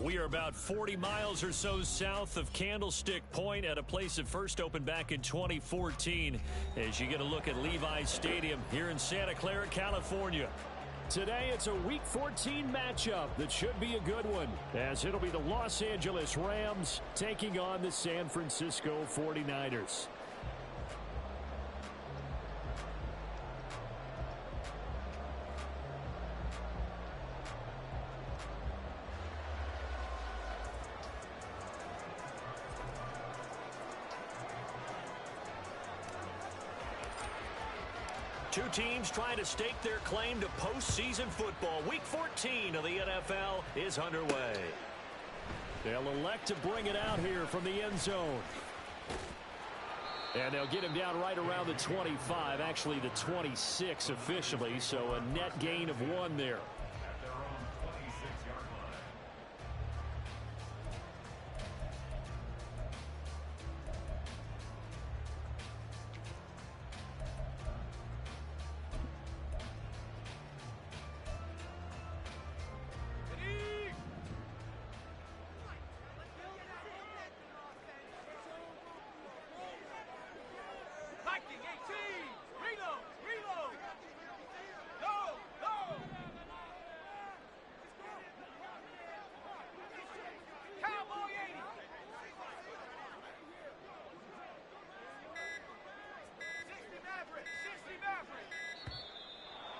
We are about 40 miles or so south of Candlestick Point at a place that first opened back in 2014 as you get a look at Levi's Stadium here in Santa Clara, California. Today, it's a Week 14 matchup that should be a good one, as it'll be the Los Angeles Rams taking on the San Francisco 49ers. Two teams trying to stake their claim to postseason football. Week 14 of the NFL is underway. They'll elect to bring it out here from the end zone. And they'll get him down right around the 25, actually the 26 officially, so a net gain of 1 there.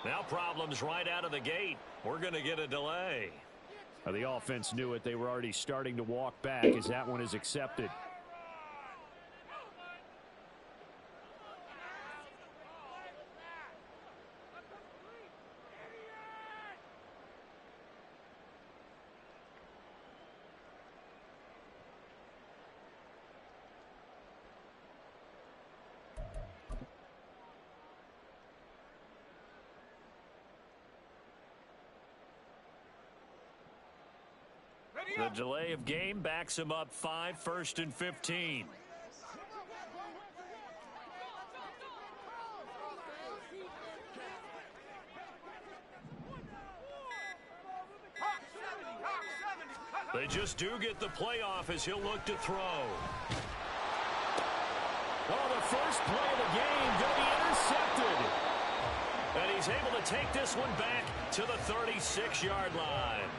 Now problems right out of the gate. We're going to get a delay. The offense knew it. They were already starting to walk back as that one is accepted. The delay of game backs him up 5, 1st and 15. They just do get the playoff as he'll look to throw. Oh, the first play of the game going to be intercepted. And he's able to take this one back to the 36-yard line.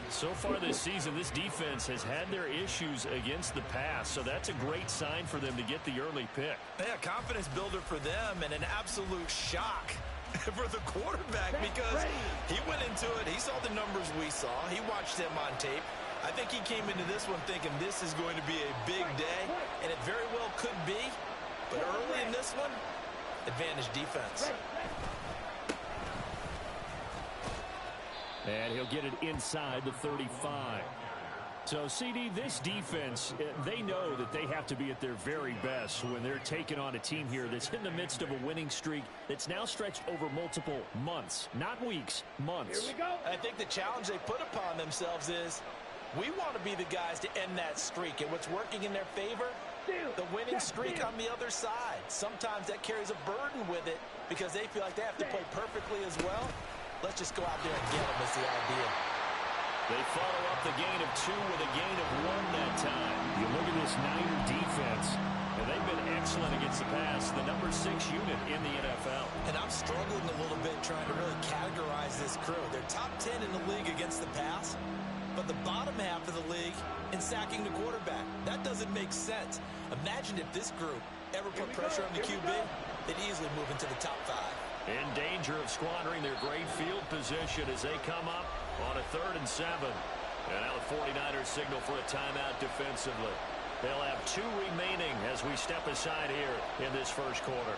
So far this season, this defense has had their issues against the pass, so that's a great sign for them to get the early pick. Yeah, confidence builder for them and an absolute shock for the quarterback because he went into it. He saw the numbers we saw. He watched them on tape. I think he came into this one thinking this is going to be a big day, and it very well could be. But early in this one, advantage defense. And he'll get it inside the 35. So, CD, this defense, they know that they have to be at their very best when they're taking on a team here that's in the midst of a winning streak that's now stretched over multiple months, not weeks, months. Here we go. I think the challenge they put upon themselves is we want to be the guys to end that streak. And what's working in their favor? The winning streak on the other side. Sometimes that carries a burden with it because they feel like they have to play perfectly as well. Let's just go out there and get them is the idea. They follow up the gain of 2 with a gain of 1 that time. You look at this Niner defense, and they've been excellent against the pass, the number 6 unit in the NFL. And I'm struggling a little bit trying to really categorize this crew. They're top 10 in the league against the pass, but the bottom half of the league in sacking the quarterback. That doesn't make sense. Imagine if this group ever put pressure on the QB, they'd easily move into the top 5. In danger of squandering their great field position as they come up on a 3rd and 7. And now the 49ers signal for a timeout defensively. They'll have 2 remaining as we step aside here in this first quarter.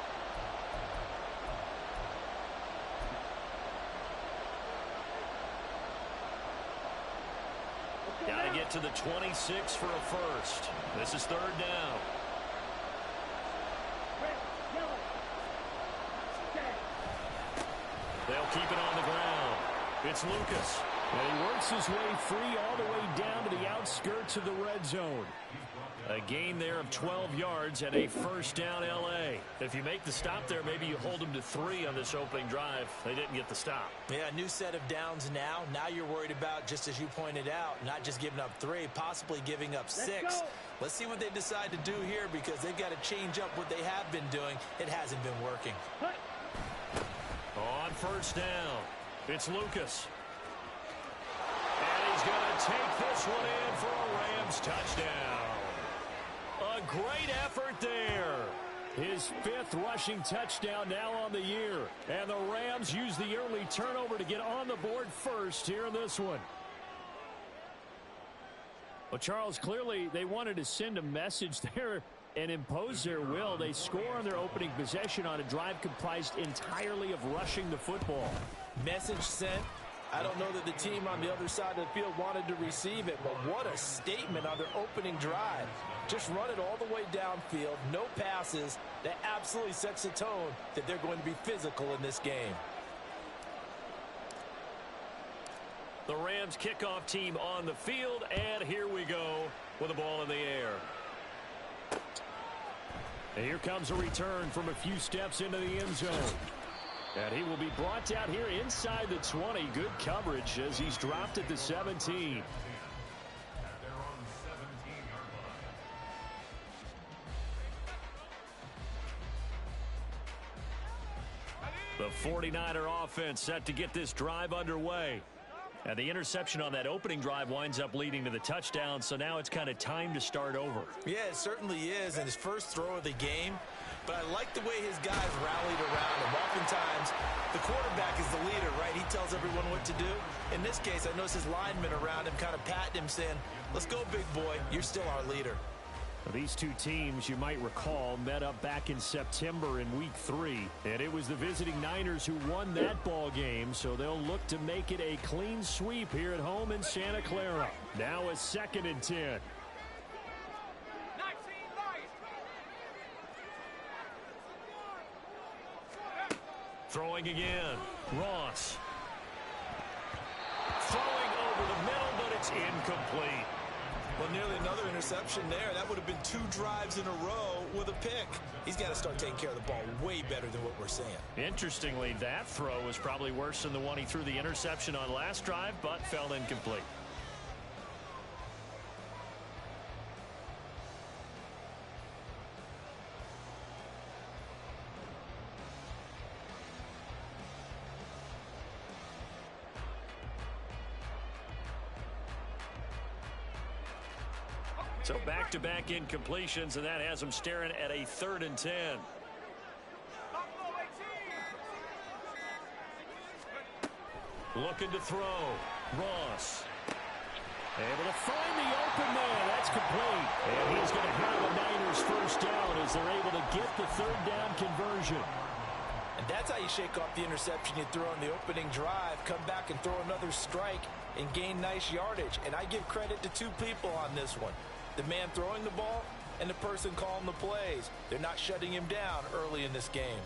Got to get to the 26 for a first. This is 3rd down. They'll keep it on the ground. It's Lucas. And he works his way free all the way down to the outskirts of the red zone. A gain there of 12 yards and a first down L.A. If you make the stop there, maybe you hold them to 3 on this opening drive. They didn't get the stop. Yeah, new set of downs now. Now you're worried about, just as you pointed out, not just giving up 3, possibly giving up 6. Let's see what they decide to do here, because they've got to change up what they have been doing. It hasn't been working. On first down, it's Lucas. And he's going to take this one in for a Rams touchdown. A great effort there. His 5th rushing touchdown now on the year. And the Rams use the early turnover to get on the board first here in this one. Well, Charles, clearly they wanted to send a message there and impose their will. They score on their opening possession on a drive comprised entirely of rushing the football. Message sent. I don't know that the team on the other side of the field wanted to receive it, but what a statement on their opening drive. Just run it all the way downfield, no passes. That absolutely sets the tone that they're going to be physical in this game. The Rams kickoff team on the field, and here we go with the ball in the air. And here comes a return from a few steps into the end zone. And he will be brought down here inside the 20. Good coverage as he's dropped at the 17. The 49er offense set to get this drive underway. And the interception on that opening drive winds up leading to the touchdown, so now it's kind of time to start over. Yeah, it certainly is, and his first throw of the game. But I like the way his guys rallied around him. Oftentimes, the quarterback is the leader, right? He tells everyone what to do. In this case, I noticed his linemen around him kind of patting him, saying, let's go, big boy. You're still our leader. These two teams, you might recall, met up back in September in Week 3. And it was the visiting Niners who won that ball game, so they'll look to make it a clean sweep here at home in Santa Clara. Now a 2nd and 10. Throwing again. Ross. Throwing over the middle, but it's incomplete. Well, nearly another interception there. That would have been 2 drives in a row with a pick. He's got to start taking care of the ball way better than what we're seeing. Interestingly, that throw was probably worse than the one he threw the interception on last drive, but fell incomplete. So back-to-back incompletions, and that has him staring at a 3rd and 10. Looking to throw. Ross. Able to find the open man. That's complete. And he's going to have a Niners first down as they're able to get the 3rd down conversion. And that's how you shake off the interception you throw on the opening drive. Come back and throw another strike and gain nice yardage. And I give credit to 2 people on this one. The man throwing the ball and the person calling the plays. They're not shutting him down early in this game.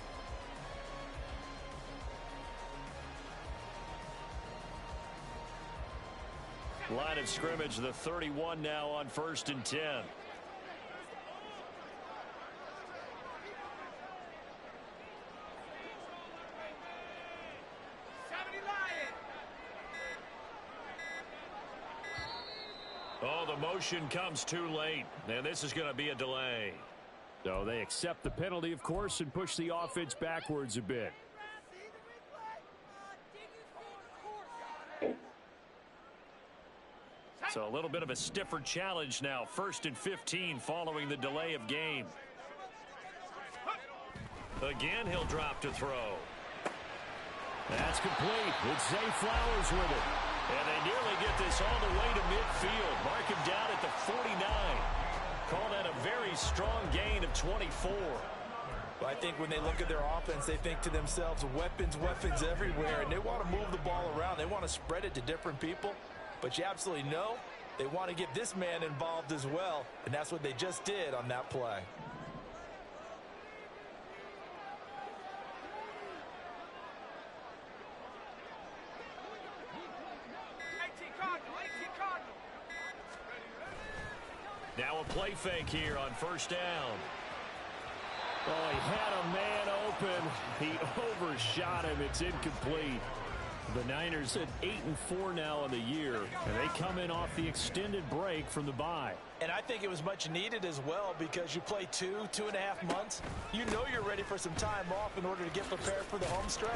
Line of scrimmage, the 31 now on 1st and 10. Oh, the motion comes too late, and this is going to be a delay. So they accept the penalty, of course, and push the offense backwards a bit. So a little bit of a stiffer challenge now. 1st and 15 following the delay of game. Again, he'll drop to throw. That's complete. It's Zay Flowers with it. And they nearly get this all the way to midfield. Mark him down at the 49. Call that a very strong gain of 24. Well, I think when they look at their offense, they think to themselves, weapons, weapons everywhere. And they want to move the ball around. They want to spread it to different people. But you absolutely know they want to get this man involved as well. And that's what they just did on that play. Now Now a play fake here on first down. Oh, he had a man open. He overshot him. It's incomplete. The Niners at 8-4 now in the year, and they come in off the extended break from the bye. And I think it was much needed as well because you play 2.5 months. You know you're ready for some time off in order to get prepared for the home stretch.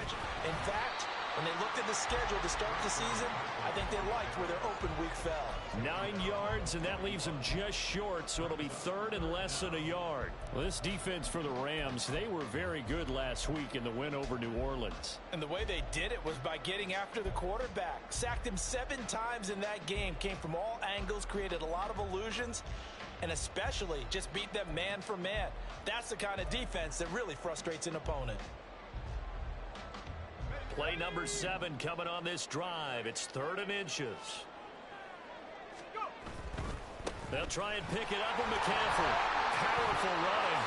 In fact, when they looked at the schedule to start the season, I think they liked where their open week fell. 9 yards, and that leaves them just short, so it'll be third and less than a yard. Well, this defense for the Rams, they were very good last week in the win over New Orleans. And the way they did it was by getting after the quarterback. Sacked him 7 times in that game. Came from all angles, created a lot of illusions, and especially just beat them man for man. That's the kind of defense that really frustrates an opponent. Play number 7 coming on this drive. It's 3rd and inches. They'll try and pick it up with McCaffrey. Powerful running.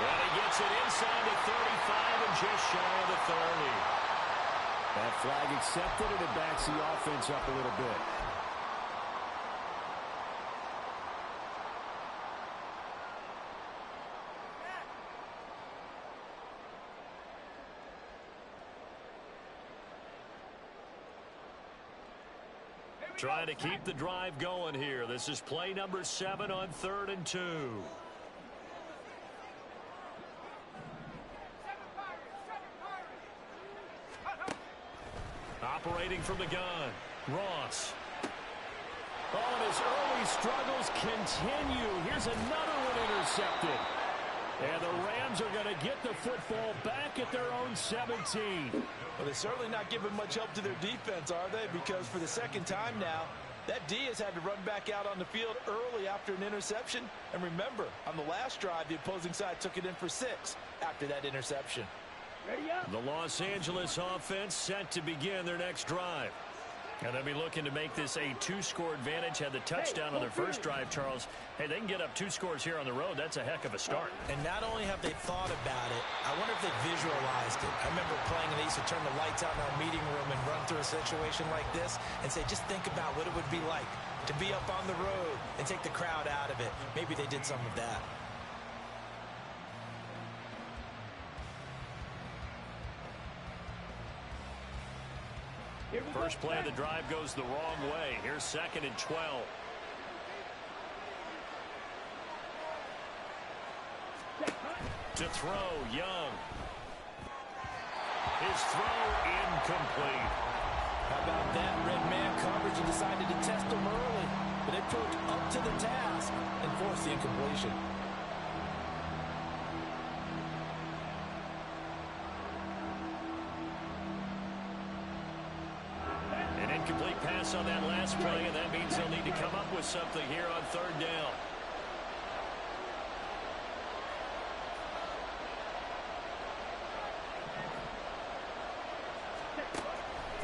And he gets it inside the 35 and just shy of the 30. That flag accepted, and it backs the offense up a little bit. Trying to keep the drive going here. This is play number 7 on 3rd and 2. Operating from the gun, Ross. Oh, and his early struggles continue. Here's another one intercepted. And the Rams are going to get the football back at their own 17. Well, they're certainly not giving much help to their defense, are they? Because for the second time now, that D has had to run back out on the field early after an interception. And remember, on the last drive, the opposing side took it in for 6 after that interception. The Los Angeles offense set to begin their next drive. And they'll be looking to make this a 2-score advantage. Had the touchdown on their first drive, Charles. Hey, they can get up 2 scores here on the road. That's a heck of a start. And not only have they thought about it, I wonder if they visualized it. I remember playing, and they used to turn the lights out in our meeting room and run through a situation like this and say, just think about what it would be like to be up on the road and take the crowd out of it. Maybe they did some of that. First play of the drive goes the wrong way. Here's 2nd and 12. To throw, Young. His throw incomplete. How about that red man coverage? He decided to test him early, but it proved up to the task and forced the incompletion. Incomplete pass on that last play, and that means they'll need to come up with something here on 3rd down.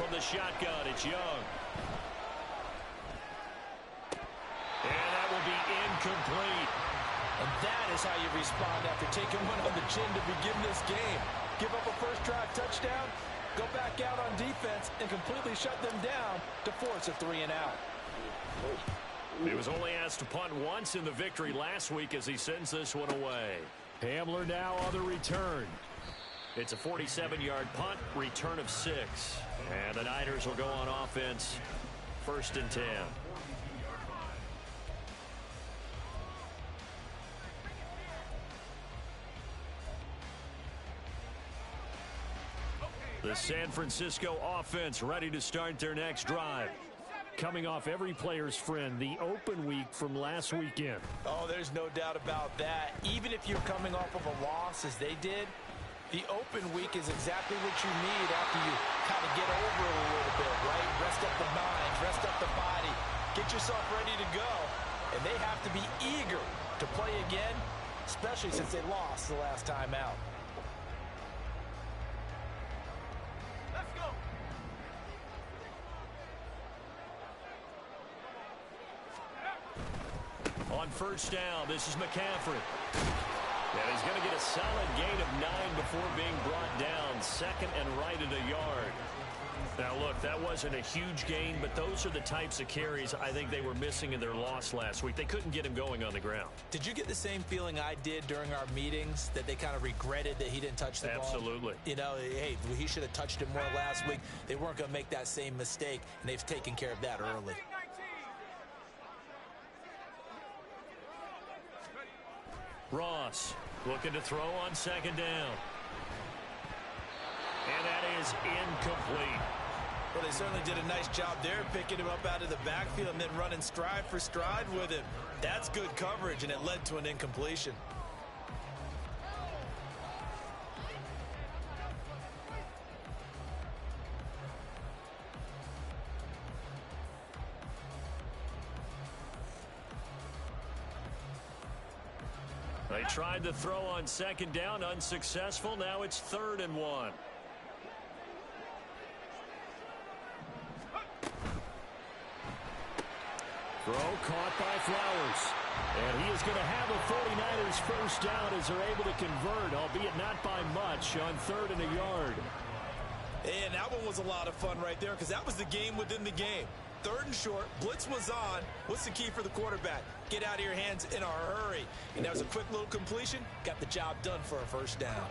From the shotgun, it's Young. And that will be incomplete. And that is how you respond after taking one on the chin to begin this game. Give up a first drive touchdown, go back out on defense and completely shut them down to force a 3-and-out. He was only asked to punt once in the victory last week as he sends this one away. Hamler now on the return. It's a 47-yard punt, return of 6. And the Niners will go on offense, 1st and 10. The San Francisco offense ready to start their next drive. Coming off every player's friend, the open week from last weekend. Oh, there's no doubt about that. Even if you're coming off of a loss as they did, the open week is exactly what you need after you kind of get over it a little bit, right? Rest up the mind, rest up the body, get yourself ready to go. And they have to be eager to play again, especially since they lost the last time out. On first down, this is McCaffrey. And he's going to get a solid gain of 9 before being brought down. 2nd and right at a yard. Now, look, that wasn't a huge gain, but those are the types of carries I think they were missing in their loss last week. They couldn't get him going on the ground. Did you get the same feeling I did during our meetings, that they kind of regretted that he didn't touch the ball? Absolutely. You know, hey, he should have touched it more last week. They weren't going to make that same mistake, and they've taken care of that early. Ross looking to throw on second down. And that is incomplete. Well, they certainly did a nice job there, picking him up out of the backfield and then running stride for stride with him. That's good coverage, and it led to an incompletion. They tried to throw on second down, unsuccessful. Now it's 3rd and 1. Throw caught by Flowers. And he is going to have a 49ers first down as they're able to convert, albeit not by much, on 3rd and a yard. And that one was a lot of fun right there, because that was the game within the game. 3rd and short, blitz was on. What's the key for the quarterback? Get out of your hands in a hurry. And that was a quick little completion. Got the job done for a first down.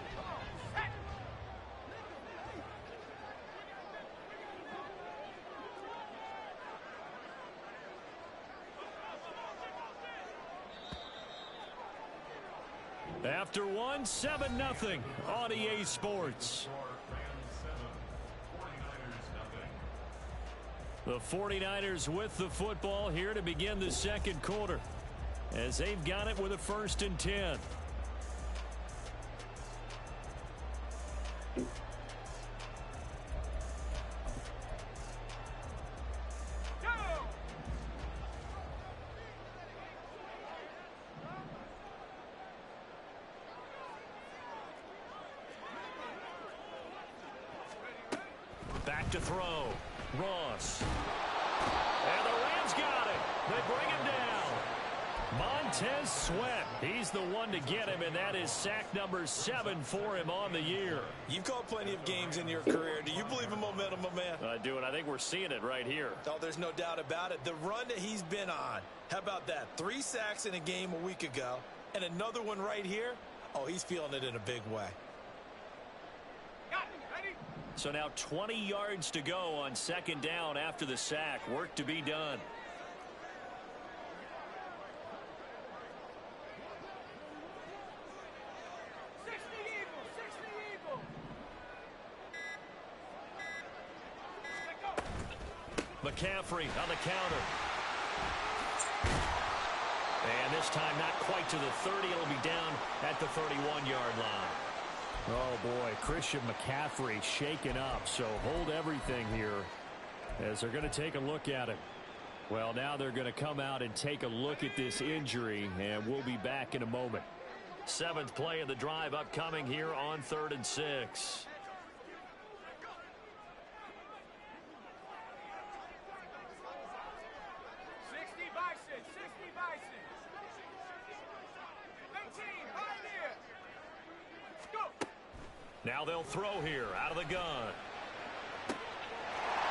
After one, 7-0 on EA Sports. The 49ers with the football here to begin the second quarter, as they've got it with a 1st and 10. Back to throw. Ross. And the Rams got it. They bring him down. Montez Sweat. He's the one to get him, and that is sack number 7 for him on the year. You've called plenty of games in your career. Do you believe in momentum, my man? I do, and I think we're seeing it right here. Oh, there's no doubt about it. The run that he's been on. How about that? 3 sacks in a game a week ago, and another one right here. Oh, he's feeling it in a big way. So now 20 yards to go on second down after the sack. Work to be done. McCaffrey on the counter. And this time not quite to the 30. It'll be down at the 31-yard line. Oh, boy, Christian McCaffrey shaken up, so hold everything here as they're going to take a look at it. Well, now they're going to come out and take a look at this injury, and we'll be back in a moment. 7th play of the drive upcoming here on 3rd and 6. Now they'll throw here out of the gun.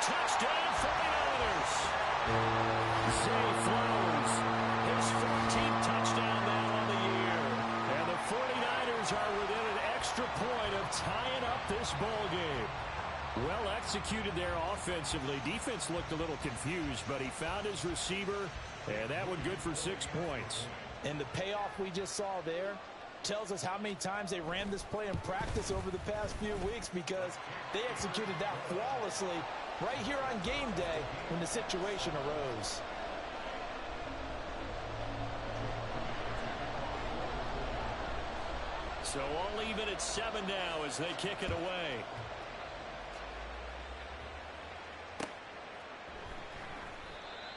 Touchdown 49ers. Zay Flowers, his 14th touchdown now on the year. And the 49ers are within an extra point of tying up this ball game. Well executed there offensively. Defense looked a little confused, but he found his receiver, and that one good for 6 points. And the payoff we just saw there tells us how many times they ran this play in practice over the past few weeks, because they executed that flawlessly right here on game day when the situation arose. So all even at 7 now as they kick it away.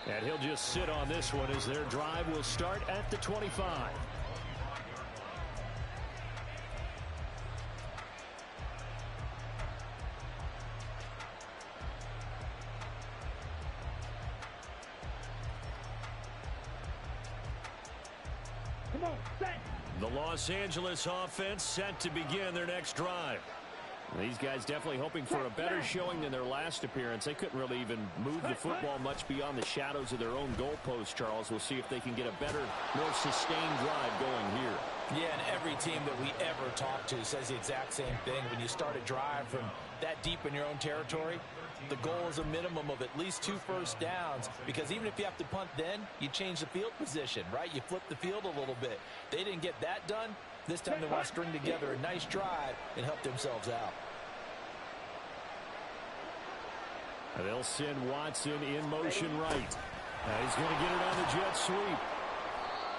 And he'll just sit on this one as their drive will start at the 25. The Los Angeles offense set to begin their next drive. These guys definitely hoping for a better showing than their last appearance. They couldn't really even move the football much beyond the shadows of their own goalpost, Charles. We'll see if they can get a better, more sustained drive going here. Yeah, and every team that we ever talk to says the exact same thing. When you start a drive from that deep in your own territory, the goal is a minimum of at least 2 first downs, because even if you have to punt then, you change the field position, right? You flip the field a little bit. They didn't get that done. This time they want to string together a nice drive and help themselves out. They'll send Watson in motion right. He's going to get it on the jet sweep.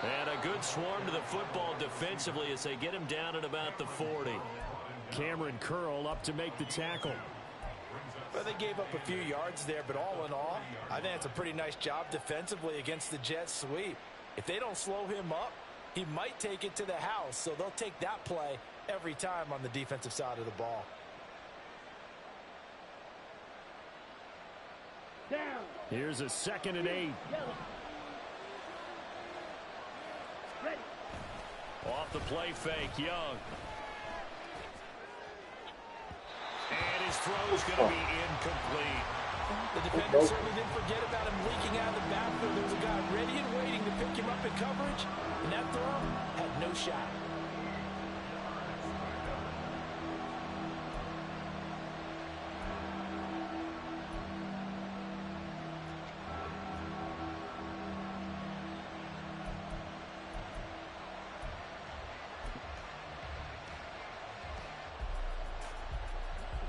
And a good swarm to the football defensively as they get him down at about the 40. Cameron Curl up to make the tackle. Well, they gave up a few yards there, but all in all, I think it's a pretty nice job defensively against the jet sweep. If they don't slow him up, he might take it to the house, so they'll take that play every time on the defensive side of the ball. Down. Here's a 2nd and 8. Ready. Off the play fake, Young. And his throw's going to be incomplete. The defender certainly didn't forget about him leaking out of the backfield. There was a guy ready and waiting to pick him up in coverage, and that throw had no shot.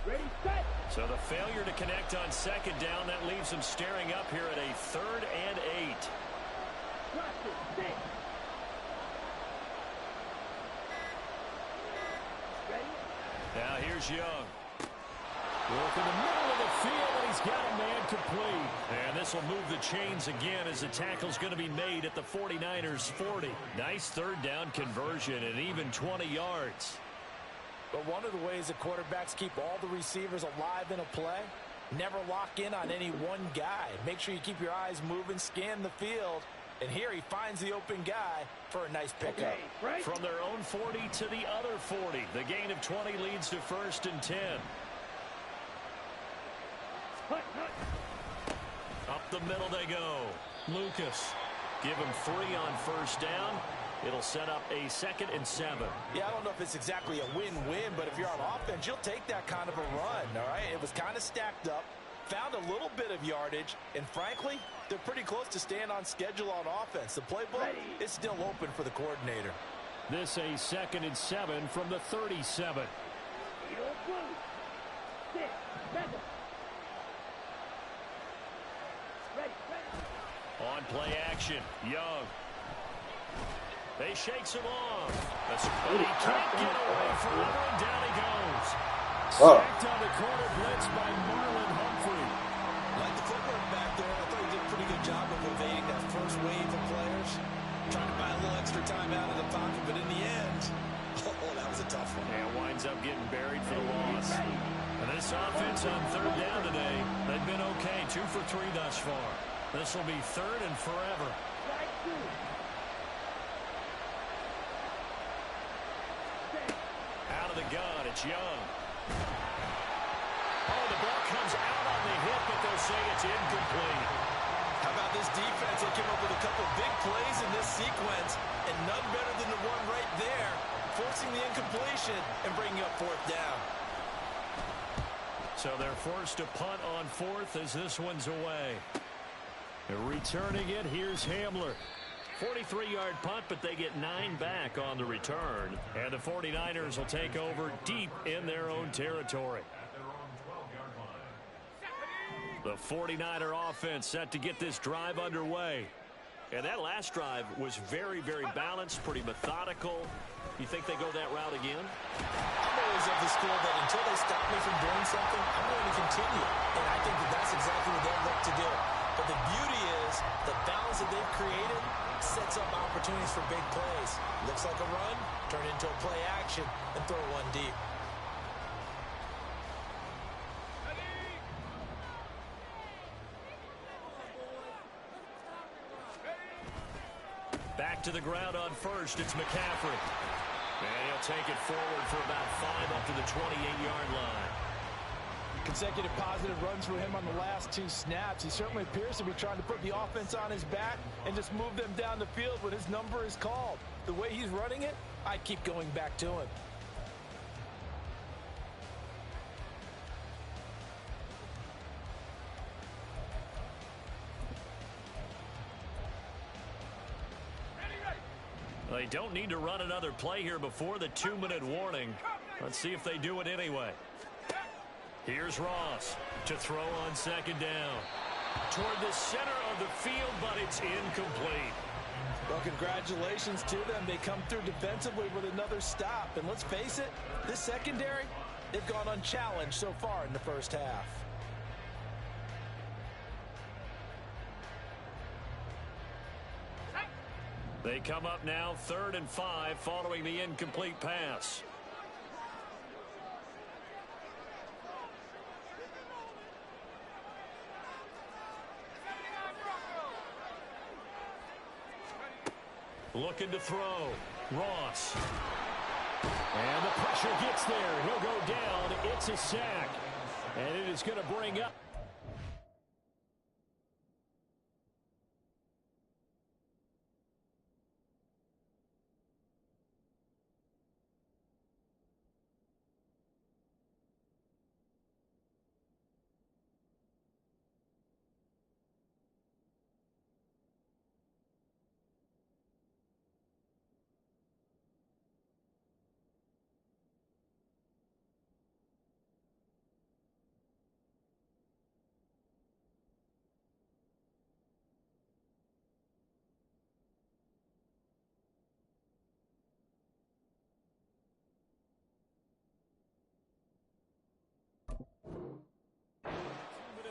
Ready, set. So the failure to connect on 2nd down, that leaves them staring up here at a 3rd and 8. Now here's Young. Work in the middle of the field, and he's got a man complete. And this will move the chains again as the tackle's going to be made at the 49ers 40. Nice 3rd down conversion and even 20 yards. But one of the ways that quarterbacks keep all the receivers alive in a play, never lock in on any one guy. Make sure you keep your eyes moving, scan the field. And here he finds the open guy for a nice pickup. Okay, from their own 40 to the other 40. The gain of 20 leads to 1st and 10. Up the middle they go. Lucas. Give him 3 on 1st down. It'll set up a 2nd and 7. Yeah, I don't know if it's exactly a win-win, but if you're on offense, you'll take that kind of a run, all right? It was kind of stacked up, found a little bit of yardage, and frankly, they're pretty close to staying on schedule on offense. The playbook is still open for the coordinator. This a 2nd and 7 from the 37. On play action, Young. They shakes him off. But he can't get away forever, and down he goes. Sacked on the corner blitz by Marlon Humphrey. Like the footwork back there, I thought he did a pretty good job of evading that first wave of players. Trying to buy a little extra time out of the pocket, but in the end, that was a tough one. And winds up getting buried for the loss. And this offense on 3rd down today, they've been okay. 2 for 3 thus far. This will be 3rd and forever. Out of the gun, it's Young. Oh, the ball comes out on the hip, but they'll say it's incomplete. How about this defense? They came up with a couple big plays in this sequence, and none better than the one right there, forcing the incompletion and bringing up 4th down. So they're forced to punt on 4th as this one's away. Returning it, here's Hamler. 43-yard punt, but they get 9 back on the return. And the 49ers will take over deep in their own territory. The 49er offense set to get this drive underway. And that last drive was very, very balanced, pretty methodical. You think they go that route again? I'm always of the school that until they stop me from doing something, I'm going to continue. And I think that that's exactly what they'll look to do. But the beauty is the balance that they've created sets up opportunities for big plays. Looks like a run, turn into a play action, and throw one deep. Back to the ground on 1st, it's McCaffrey. And he'll take it forward for about 5 up to the 28-yard line. Consecutive positive runs for him on the last 2 snaps. He certainly appears to be trying to put the offense on his back and just move them down the field when his number is called. The way he's running it, I keep going back to him. They don't need to run another play here before the 2-minute warning. Let's see if they do it anyway. Here's Ross to throw on 2nd down. Toward the center of the field, but it's incomplete. Well, congratulations to them. They come through defensively with another stop. And let's face it, this secondary, they've gone unchallenged so far in the first half. They come up now 3rd and 5 following the incomplete pass. Looking to throw. Ross. And the pressure gets there. He'll go down. It's a sack. And it is going to bring up.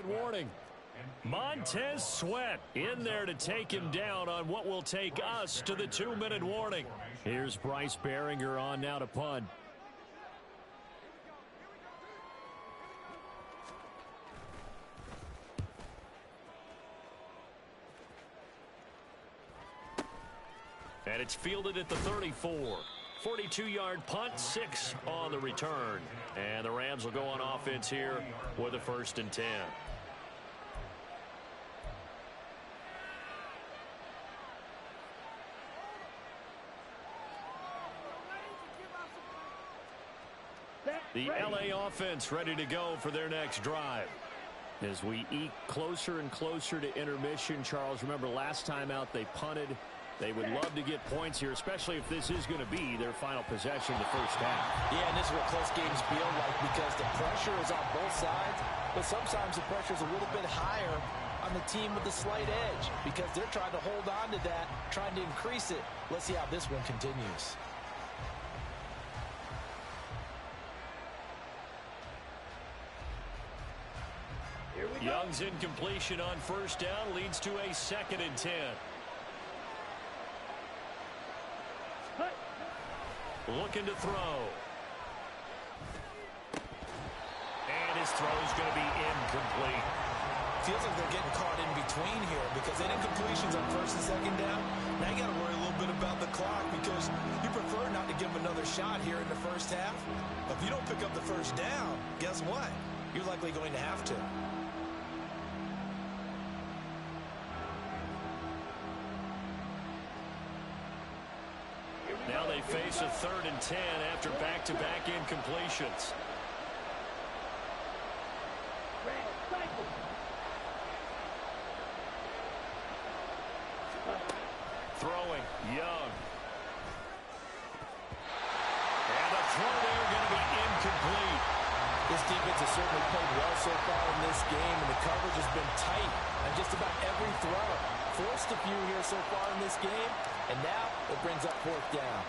Warning. Montez Sweat in there to take him down on what will take us to the 2-minute warning. Here's Bryce Baringer on now to punt. And it's fielded at the 34. 42-yard punt, 6 on the return. And the Rams will go on offense here with a 1st and 10. The LA offense ready to go for their next drive. As we eke closer and closer to intermission, Charles, remember last time out they punted. They would love to get points here, especially if this is going to be their final possession of the first half. Yeah, and this is what close games feel like because the pressure is on both sides, but sometimes the pressure is a little bit higher on the team with the slight edge because they're trying to hold on to that, trying to increase it. Let's see how this one continues. Young's incompletion on 1st down leads to a 2nd and 10. Looking to throw. And his throw is going to be incomplete. Feels like they're getting caught in between here because they did incompletions on 1st and 2nd down. Now you got to worry a little bit about the clock because you prefer not to give them another shot here in the first half. But if you don't pick up the 1st down, guess what? You're likely going to have to. Now they face a 3rd and 10 after back-to-back incompletions. Throwing, Young. And the throw there going to be incomplete. This defense has certainly played well so far in this game, and the coverage has been tight on just about every throw. Forced a few here so far in this game, and now it brings up 4th down.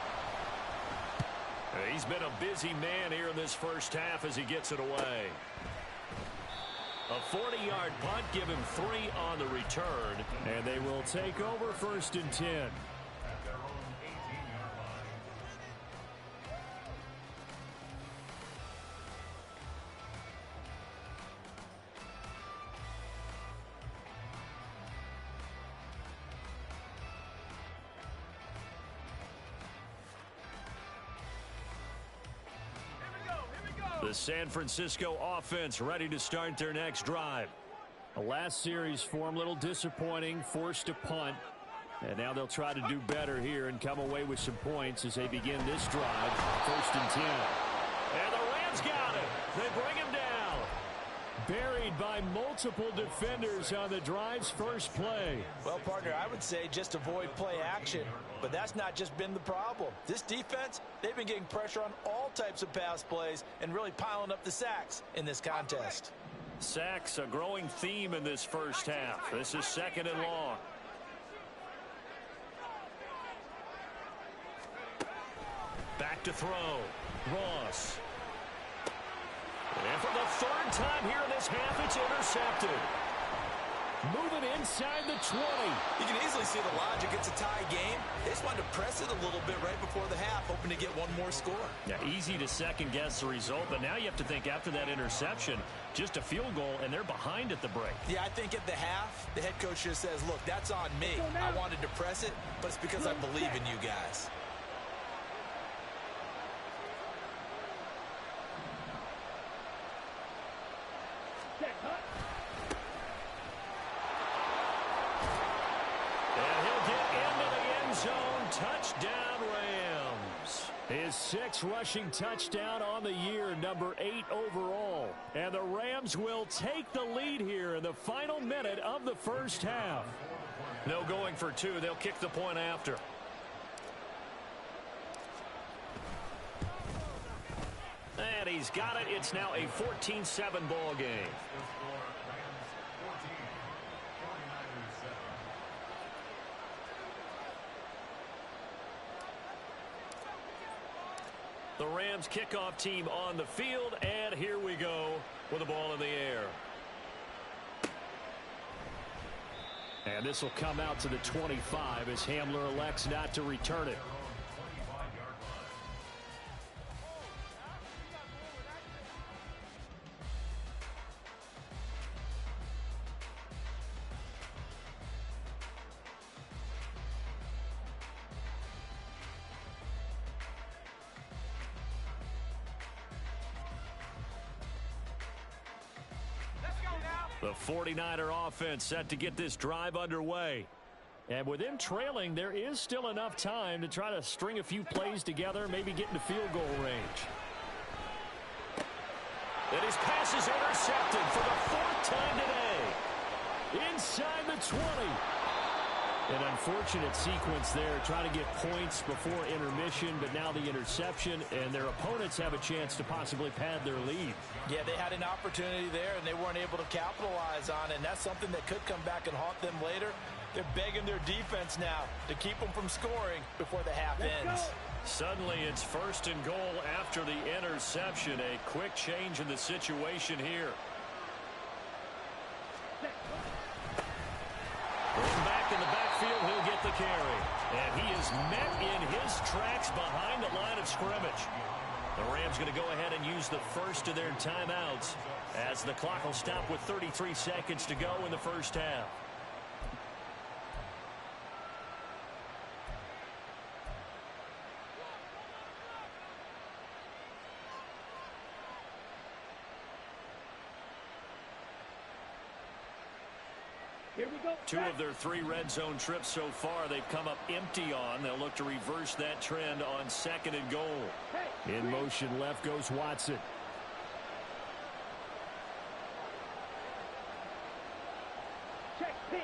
He's been a busy man here in this first half as he gets it away. A 40-yard punt, give him 3 on the return. And they will take over 1st and 10. The San Francisco offense ready to start their next drive. The last series for them, a little disappointing, forced a punt. And now they'll try to do better here and come away with some points as they begin this drive. 1st and 10. And the Rams got it. They bring him down. Buried by multiple defenders on the drive's first play. Well, partner, I would say just avoid play action. But that's not just been the problem. This defense, they've been getting pressure on all types of pass plays and really piling up the sacks in this contest. Sacks, a growing theme in this first half. This is 2nd and long. Back to throw. Ross. And for the 3rd time here in this half, it's intercepted. Moving inside the 20. You can easily see the logic. It's a tie game. They just wanted to press it a little bit right before the half, hoping to get one more score. Yeah, easy to second-guess the result, but now you have to think after that interception, just a field goal, and they're behind at the break. Yeah, I think at the half, the head coach just says, look, that's on me. I wanted to press it, but it's because I believe in you guys. Touchdown, Rams. His 6th rushing touchdown on the year, number 8 overall. And the Rams will take the lead here in the final minute of the first half. No going for 2. They'll kick the point after. And he's got it. It's now a 14-7 ball game. The Rams kickoff team on the field, and here we go with the ball in the air. And this will come out to the 25 as Hamler elects not to return it. The 49er offense set to get this drive underway. And with them trailing, there is still enough time to try to string a few plays together, maybe get into field goal range. And his pass is intercepted for the 4th time today. Inside the 20. An unfortunate sequence there, trying to get points before intermission, but now the interception, and their opponents have a chance to possibly pad their lead. Yeah, they had an opportunity there, and they weren't able to capitalize on it, and that's something that could come back and haunt them later. They're begging their defense now to keep them from scoring before the half ends. Suddenly, it's 1st and goal after the interception. A quick change in the situation here. Back in the backfield, he'll get the carry. And he is met in his tracks behind the line of scrimmage. The Rams going to go ahead and use the first of their timeouts as the clock will stop with 33 seconds to go in the first half. Here we go. 2 of their 3 red zone trips so far they've come up empty on. They'll look to reverse that trend on 2nd and goal. In motion, left goes Watson. Check, pink.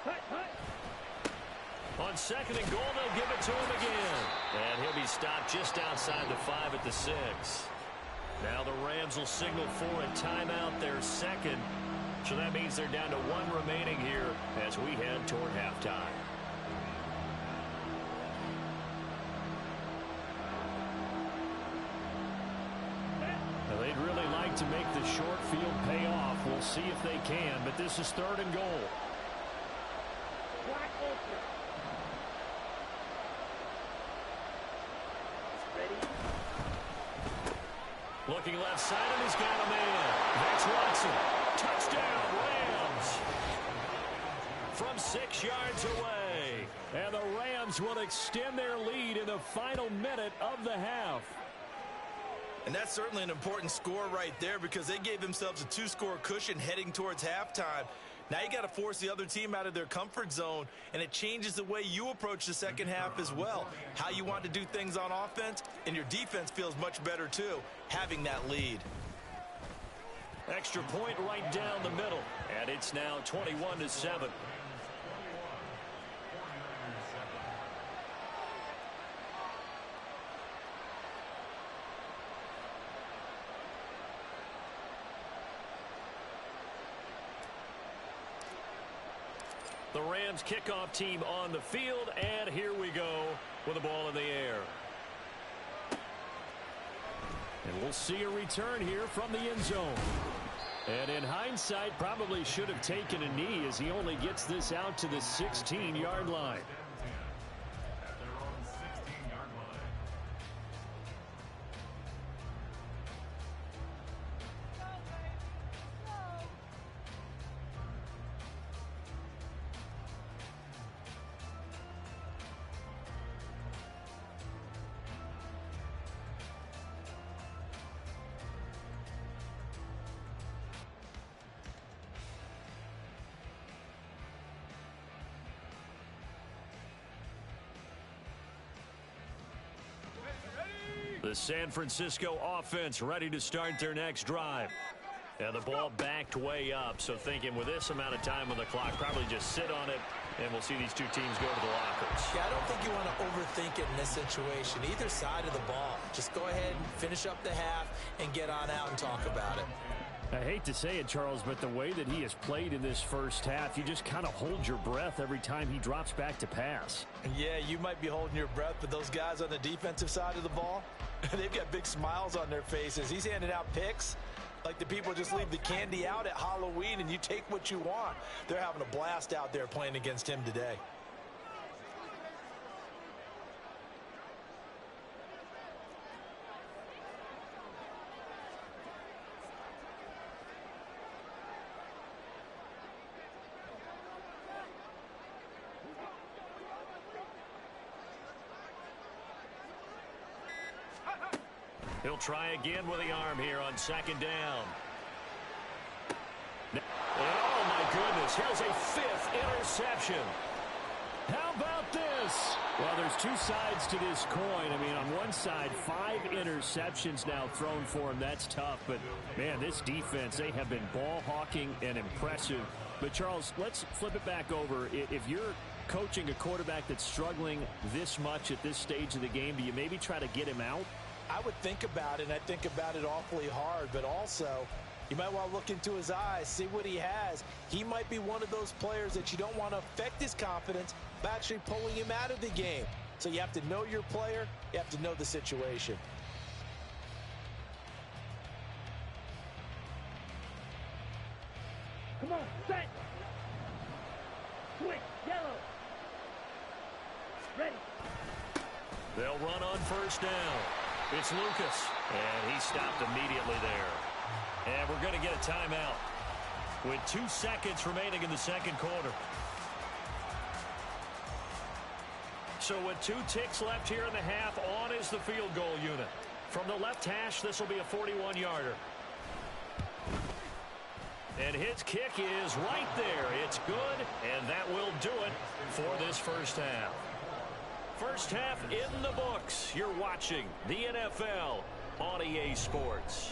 Hut, hut. On 2nd and goal, they'll give it to him again. And he'll be stopped just outside the 5 at the 6. Now the Rams will signal for a timeout, their 2nd. So that means they're down to 1 remaining here as we head toward halftime. Now they'd really like to make the short field pay off. We'll see if they can, but this is 3rd and goal. Wide open. Ready? Looking left side, and he's got a man. That's Watson. Touchdown, Rams. From 6 yards away. And the Rams will extend their lead in the final minute of the half. And that's certainly an important score right there because they gave themselves a 2-score cushion heading towards halftime. Now you got to force the other team out of their comfort zone, and it changes the way you approach the second half as well. How you want to do things on offense, and your defense feels much better too, having that lead. Extra point right down the middle, and it's now 21-7. The Rams kickoff team on the field, and here we go with the ball in the air. And we'll see a return here from the end zone. And in hindsight, probably should have taken a knee as he only gets this out to the 16-yard line. The San Francisco offense ready to start their next drive. And the ball backed way up, so thinking with this amount of time on the clock, probably just sit on it, and we'll see these two teams go to the lockers. Yeah, I don't think you want to overthink it in this situation. Either side of the ball. Just go ahead and finish up the half and get on out and talk about it. I hate to say it, Charles, but the way that he has played in this first half, you just kind of hold your breath every time he drops back to pass. Yeah, you might be holding your breath, but those guys on the defensive side of the ball, they've got big smiles on their faces. He's handing out picks like the people just leave the candy out at Halloween and you take what you want. They're having a blast out there playing against him today. He'll try again with the arm here on second down. Oh, my goodness. Here's a 5th interception. How about this? Well, there's two sides to this coin. I mean, on one side, 5 interceptions now thrown for him. That's tough. But, man, this defense, they have been ball hawking and impressive. But, Charles, let's flip it back over. If you're coaching a quarterback that's struggling this much at this stage of the game, do you maybe try to get him out? I would think about it, and I think about it awfully hard, but also you might want to look into his eyes, see what he has. He might be one of those players that you don't want to affect his confidence by actually pulling him out of the game. So you have to know your player, you have to know the situation. Come on, set. Switch, yellow. Ready. They'll run on first down. It's Lucas, and he stopped immediately there. And we're going to get a timeout with 2 seconds remaining in the second quarter. So with 2 ticks left here in the half, on is the field goal unit. From the left hash, this will be a 41-yarder. And his kick is right there. It's good, and that will do it for this first half. First half in the books. You're watching the NFL on EA Sports.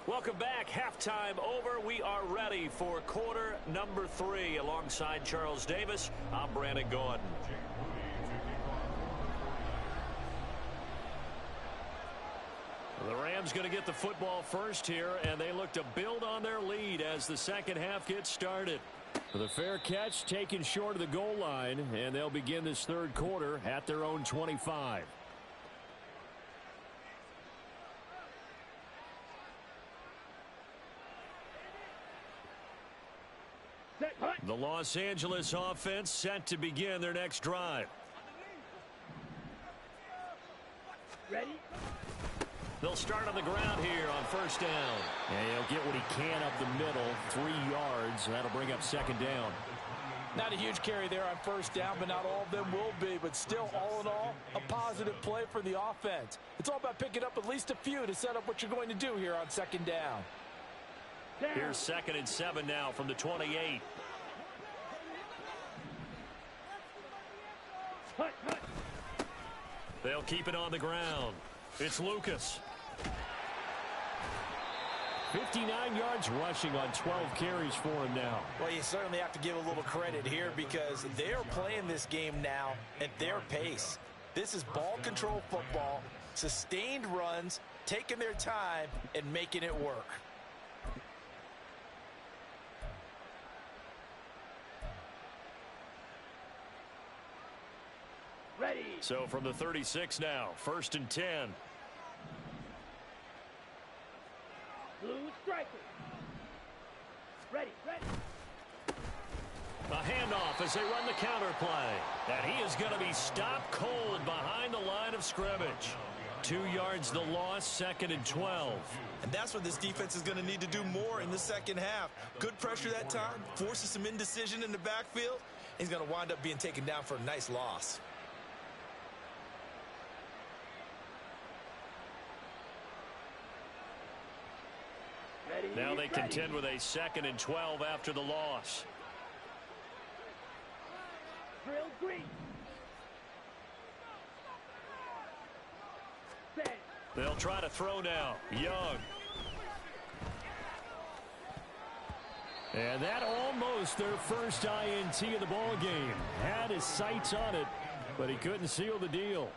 Welcome back. Halftime over. We are ready for quarter number 3. Alongside Charles Davis, I'm Brandon Gordon. The Rams going to get the football first here, and they look to build on their lead as the second half gets started. The fair catch taken short of the goal line, and they'll begin this third quarter at their own 25. The Los Angeles offense set to begin their next drive. Ready? They'll start on the ground here on first down. And he'll get what he can up the middle, 3 yards. That'll bring up second down. Not a huge carry there on first down, but not all of them will be. But still, all in all, a positive play for the offense. It's all about picking up at least a few to set up what you're going to do here on second down. Here's 2nd and 7 now from the 28. They'll keep it on the ground. It's Lucas. 59 yards rushing on 12 carries for him now. Well, you certainly have to give a little credit here because they are playing this game now at their pace. This is ball control football, sustained runs, taking their time, and making it work. Ready. So from the 36 now, 1st and 10. Blue striker. Ready. A handoff as they run the counter play. And he is going to be stopped cold behind the line of scrimmage. 2 yards the loss, 2nd and 12. And that's what this defense is going to need to do more in the second half. Good pressure that time, forces some indecision in the backfield. He's going to wind up being taken down for a nice loss. Now they contend with a 2nd and 12 after the loss. Drill green. Set. They'll try to throw now. Young. And that almost their first INT of the ball game. Had his sights on it, but he couldn't seal the deal.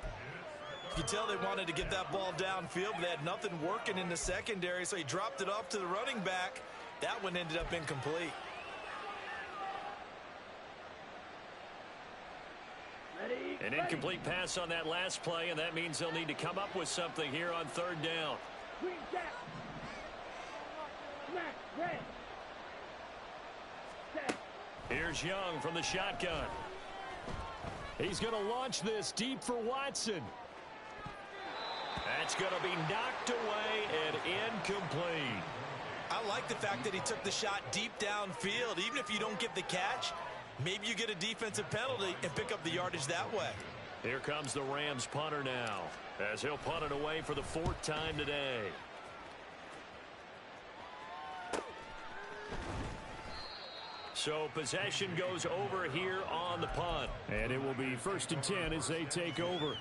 You can tell they wanted to get that ball downfield, but they had nothing working in the secondary, so he dropped it off to the running back. That one ended up incomplete. Ready. An incomplete pass on that last play, and that means they'll need to come up with something here on 3rd down. Green jack. Smack. Red. Set. Here's Young from the shotgun. He's going to launch this deep for Watson. That's going to be knocked away and incomplete. I like the fact that he took the shot deep downfield. Even if you don't get the catch, maybe you get a defensive penalty and pick up the yardage that way. Here comes the Rams punter now, as he'll punt it away for the 4th time today. So possession goes over here on the punt. And it will be 1st and 10 as they take over.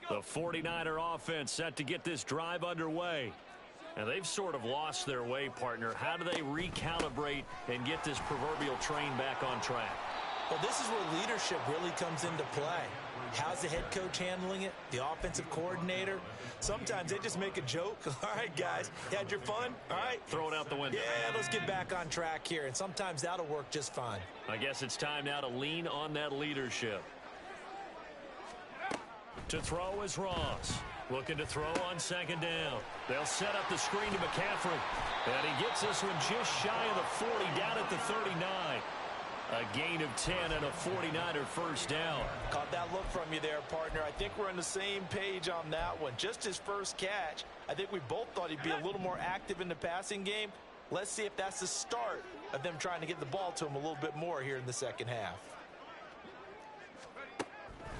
The 49er offense set to get this drive underway. And they've sort of lost their way, partner. How do they recalibrate and get this proverbial train back on track? Well, this is where leadership really comes into play. How's the head coach handling it? The offensive coordinator? Sometimes they just make a joke. All right, guys, you had your fun? All right. Throw it out the window. Yeah, let's get back on track here. And sometimes that'll work just fine. I guess it's time now to lean on that leadership. To throw is Ross. Looking to throw on 2nd down. They'll set up the screen to McCaffrey. And he gets this one just shy of the 40, down at the 39. A gain of 10 and a 49er first down. Caught that look from you there, partner. I think we're on the same page on that one. Just his first catch. I think we both thought he'd be a little more active in the passing game. Let's see if that's the start of them trying to get the ball to him a little bit more here in the second half.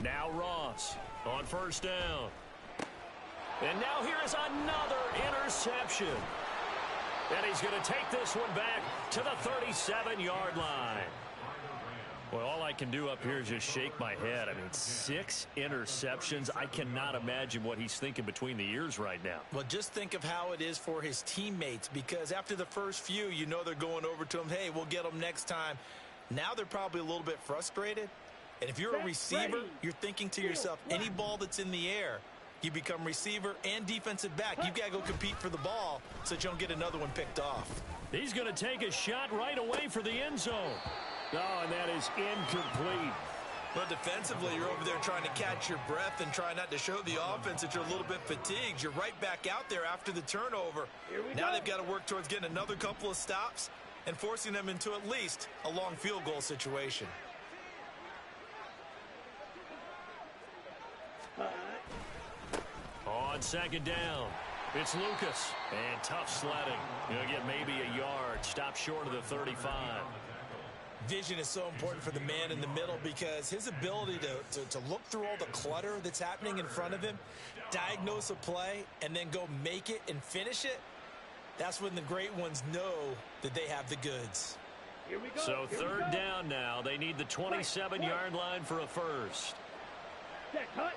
Now Ross on 1st down. And now here is another interception. And he's going to take this one back to the 37-yard line. Well, all I can do up here is just shake my head. I mean, 6 interceptions. I cannot imagine what he's thinking between the ears right now. Well, just think of how it is for his teammates, because after the first few, you know they're going over to him, hey, we'll get them next time. Now they're probably a little bit frustrated. And if you're a receiver, you're thinking to yourself, any ball that's in the air, you become receiver and defensive back. You've got to go compete for the ball so that you don't get another one picked off. He's going to take a shot right away for the end zone. Oh, and that is incomplete. Well, defensively, you're over there trying to catch your breath and try not to show the offense that you're a little bit fatigued. You're right back out there after the turnover. Now they've got to work towards getting another couple of stops and forcing them into at least a long field goal situation. On second down, it's Lucas. And tough sledding. He'll get maybe a yard. Stop short of the 35. Vision is so important for the man in the middle because his ability to look through all the clutter that's happening in front of him, diagnose a play, and then go make it and finish it, that's when the great ones know that they have the goods. Here we go. So third down now. They need the 27-yard line for a first. Set, cut.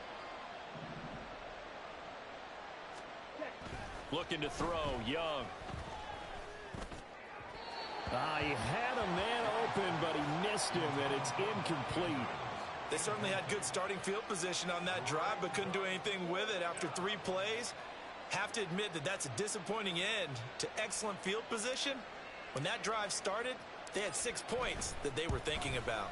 Looking to throw, Young. He had a man open, but he missed him, and it's incomplete. They certainly had good starting field position on that drive, but couldn't do anything with it after 3 plays. Have to admit that that's a disappointing end to excellent field position. When that drive started, they had 6 points that they were thinking about.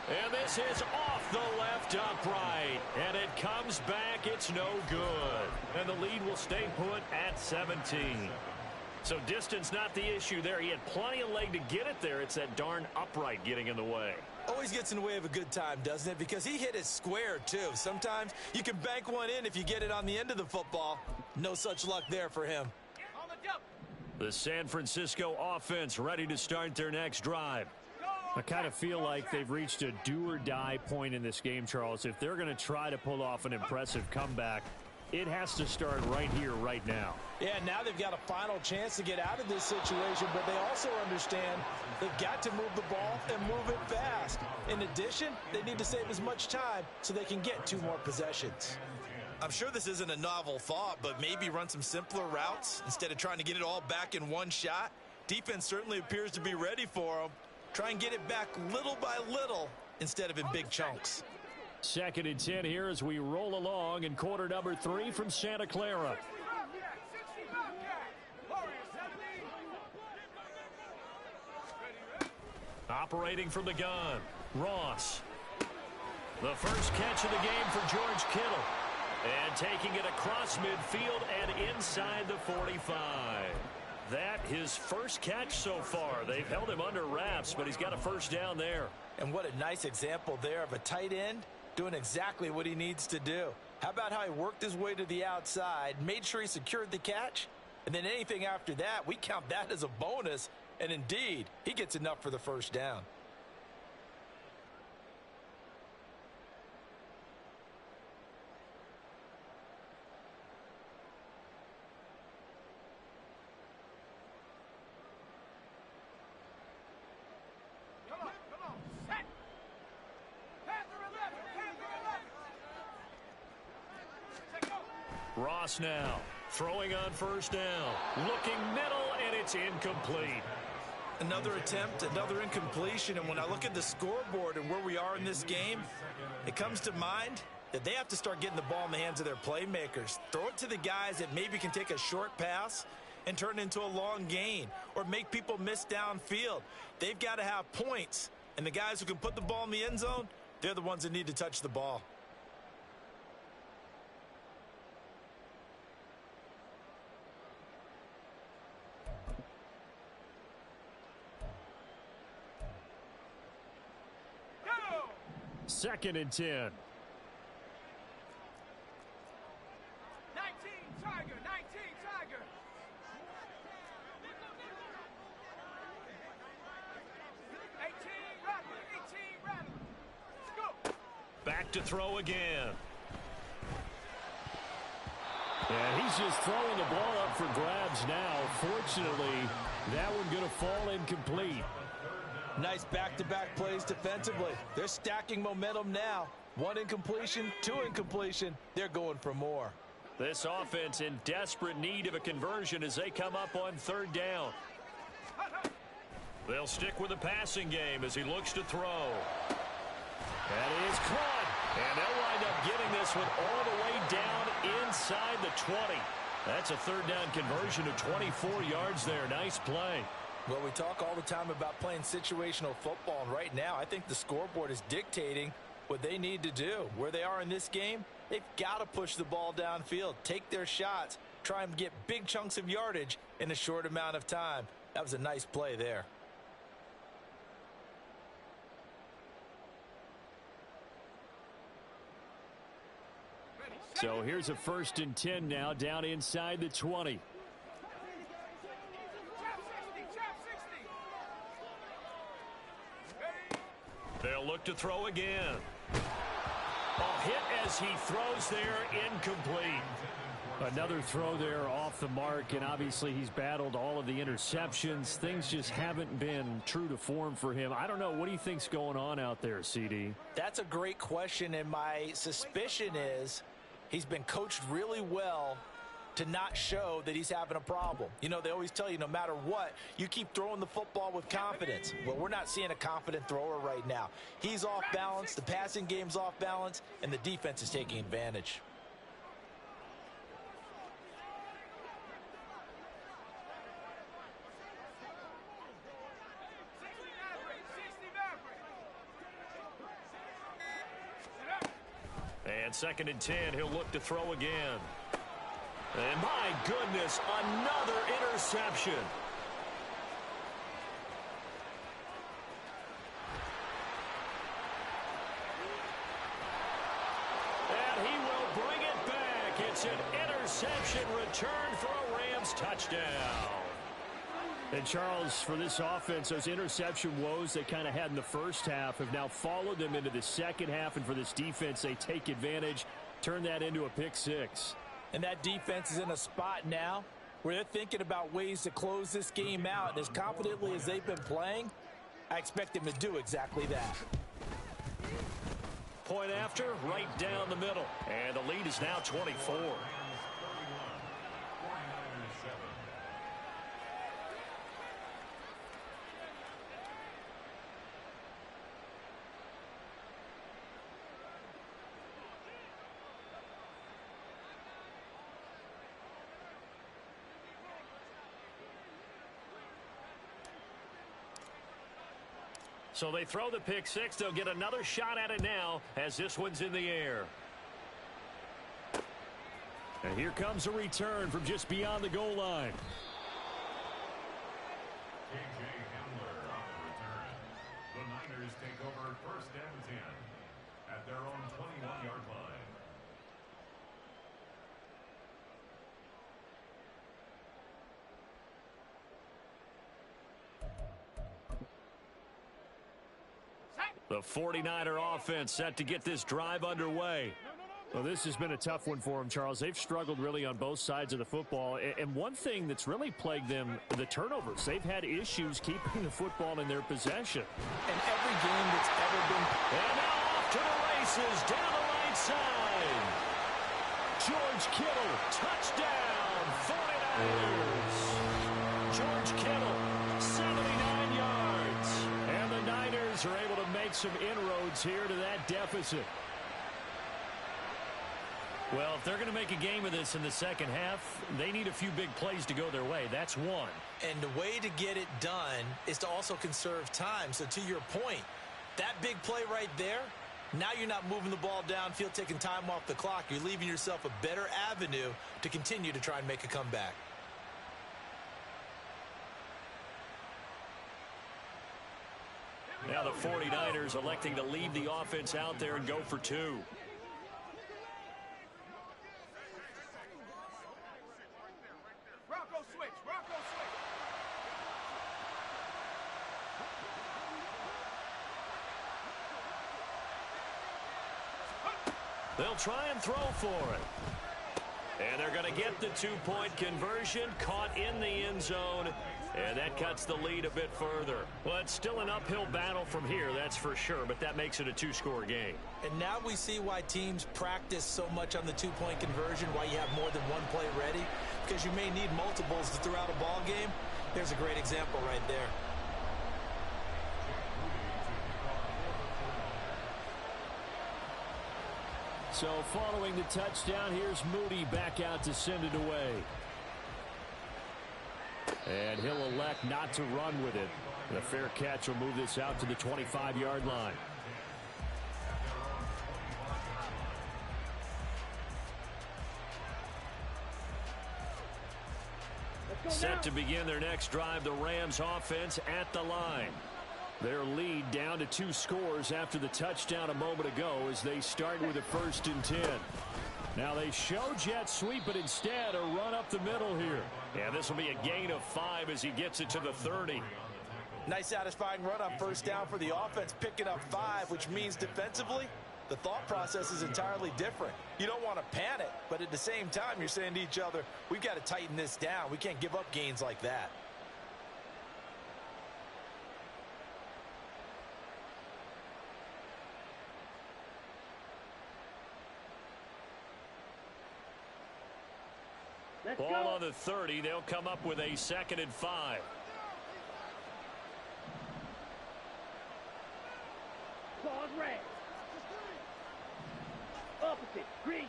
And this is off the left upright. And it comes back. It's no good. And the lead will stay put at 17. So distance not the issue there. He had plenty of leg to get it there. It's that darn upright getting in the way. Always gets in the way of a good time, doesn't it? Because he hit it square, too. Sometimes you can bank one in if you get it on the end of the football. No such luck there for him. The San Francisco offense ready to start their next drive. I kind of feel like they've reached a do-or-die point in this game, Charles. If they're going to try to pull off an impressive comeback, it has to start right here, right now. Yeah, now they've got a final chance to get out of this situation, but they also understand they've got to move the ball and move it fast. In addition, they need to save as much time so they can get 2 more possessions. I'm sure this isn't a novel thought, but maybe run some simpler routes instead of trying to get it all back in one shot. Defense certainly appears to be ready for them. Try and get it back little by little instead of in big chunks. 2nd and 10 here as we roll along in quarter number 3 from Santa Clara. Operating from the gun, Ross. The first catch of the game for George Kittle. And taking it across midfield and inside the 45. That his first catch so far. They've held him under wraps, but he's got a first down there. And what a nice example there of a tight end doing exactly what he needs to do. How about how he worked his way to the outside, made sure he secured the catch, and then anything after that, we count that as a bonus. And indeed, he gets enough for the first down. Ross now throwing on first down. Looking middle, and it's incomplete. Another attempt, another incompletion, and when I look at the scoreboard and where we are in this game, it comes to mind that they have to start getting the ball in the hands of their playmakers. Throw it to the guys that maybe can take a short pass and turn it into a long gain or make people miss downfield. They've got to have points, and the guys who can put the ball in the end zone, they're the ones that need to touch the ball. Second and 10. 19 Tiger, 19 Tiger. Back to throw again. Yeah, he's just throwing the ball up for grabs now. Fortunately, that one going to fall incomplete. Nice back-to-back plays defensively. They're stacking momentum now. 1 incompletion, 2 incompletion. They're going for more. This offense in desperate need of a conversion as they come up on third down. They'll stick with the passing game as he looks to throw. That is caught. And they'll wind up getting this one all the way down inside the 20. That's a third down conversion of 24 yards there. Nice play. Well, we talk all the time about playing situational football, and right now I think the scoreboard is dictating what they need to do. Where they are in this game, they've got to push the ball downfield, take their shots, try and get big chunks of yardage in a short amount of time. That was a nice play there. So here's a 1st and 10 now, down inside the 20. They'll look to throw again. Hit as he throws there, incomplete. Another throw there off the mark, and obviously he's battled all of the interceptions. Things just haven't been true to form for him. I don't know. What do you think's going on out there, CD? That's a great question, and my suspicion is he's been coached really well to not show that he's having a problem. You know, they always tell you no matter what, you keep throwing the football with confidence. Well, we're not seeing a confident thrower right now. He's off balance, the passing game's off balance, and the defense is taking advantage. And 2nd and 10, he'll look to throw again. And my goodness, another interception. And he will bring it back. It's an interception return for a Rams touchdown. And Charles, for this offense, those interception woes they kind of had in the first half have now followed them into the second half. And for this defense, they take advantage, turn that into a pick six. And that defense is in a spot now where they're thinking about ways to close this game out. And as confidently as they've been playing, I expect them to do exactly that. Point after, right down the middle. And the lead is now 24. So they throw the pick six. They'll get another shot at it now as this one's in the air. And here comes a return from just beyond the goal line. KJ Hamler on the return. The Niners take over 1st and 10 at their own 21-yard line. The 49er offense set to get this drive underway. Well, this has been a tough one for them, Charles. They've struggled really on both sides of the football. And one thing that's really plagued them, the turnovers. They've had issues keeping the football in their possession. And every game that's ever been... And now off to the races down the right side. George Kittle, touchdown, 49ers. George Kittle, 79 yards. And the Niners are able to make some inroads here to that deficit. Well, if they're going to make a game of this in the second half, they need a few big plays to go their way. That's one. And the way to get it done is to also conserve time. So to your point, that big play right there, now you're not moving the ball downfield, taking time off the clock. You're leaving yourself a better avenue to continue to try and make a comeback. Now the 49ers electing to leave the offense out there and go for two. Rocco switch, Rocco switch. They'll try and throw for it. And they're going to get the two-point conversion, caught in the end zone, and that cuts the lead a bit further. Well, it's still an uphill battle from here, that's for sure, but that makes it a two-score game. And now we see why teams practice so much on the two-point conversion, why you have more than one play ready, because you may need multiples throughout a ball game. There's a great example right there. So following the touchdown, here's Moody back out to send it away. And he'll elect not to run with it. The fair catch will move this out to the 25-yard line. Set to begin their next drive, the Rams offense at the line. Their lead down to 2 scores after the touchdown a moment ago as they start with a 1st and 10. Now they show jet sweep, but instead a run up the middle here. Yeah, this will be a gain of 5 as he gets it to the 30. Nice satisfying run on 1st down for the offense, picking up 5, which means defensively, the thought process is entirely different. You don't want to panic, but at the same time, you're saying to each other, we've got to tighten this down. We can't give up gains like that. Ball on the 30. They'll come up with a 2nd and 5. Claws red. Opposite. Green.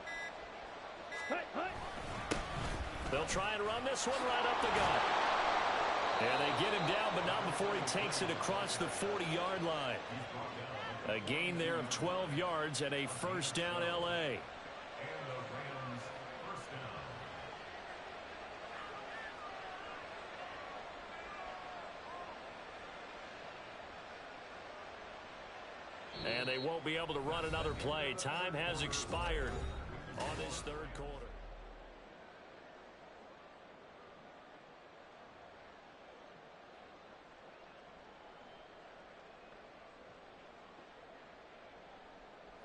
Hut, hut. They'll try and run this one right up the gut. And they get him down, but not before he takes it across the 40-yard line. A gain there of 12 yards and a 1st down L.A. And they won't be able to run another play. Time has expired on this 3rd quarter.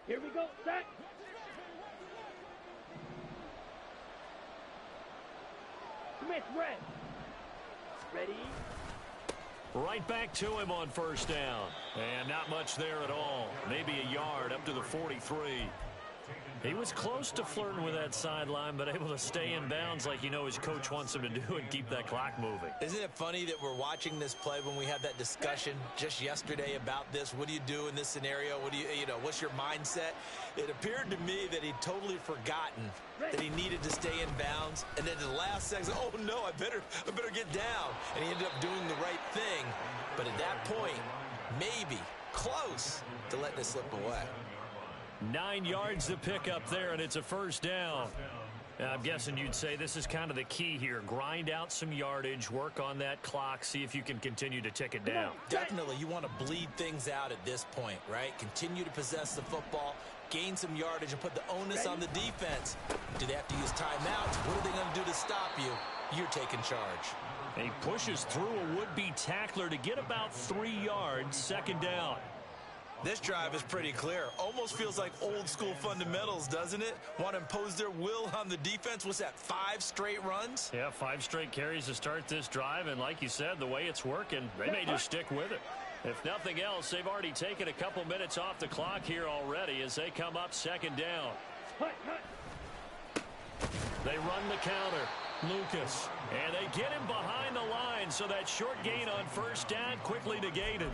Here we go. Set. Smith red. Ready. Right back to him on 1st down. And not much there at all. Maybe a yard up to the 43. He was close to flirting with that sideline, but able to stay in bounds like you know his coach wants him to do and keep that clock moving. Isn't it funny that we're watching this play when we had that discussion just yesterday about this? What do you do in this scenario? What do you know, what's your mindset? It appeared to me that he'd totally forgotten that he needed to stay in bounds. And then the last second, oh no, I better get down. And he ended up doing the right thing. But at that point, maybe close to letting it slip away. 9 yards to pick up there, and it's a 1st down. I'm guessing you'd say this is kind of the key here. Grind out some yardage, work on that clock, see if you can continue to tick it down. Definitely, you want to bleed things out at this point, right? Continue to possess the football, gain some yardage, and put the onus on the defense. Do they have to use timeouts? What are they going to do to stop you? You're taking charge. And he pushes through a would-be tackler to get about 3 yards, 2nd down. This drive is pretty clear. Almost feels like old school fundamentals, doesn't it? Want to impose their will on the defense. What's that, 5 straight runs? Yeah, 5 straight carries to start this drive. And like you said, the way it's working, they may just stick with it. If nothing else, they've already taken a couple minutes off the clock here already as they come up 2nd down. They run the counter. Lucas. And they get him behind the line, so that short gain on 1st down quickly negated.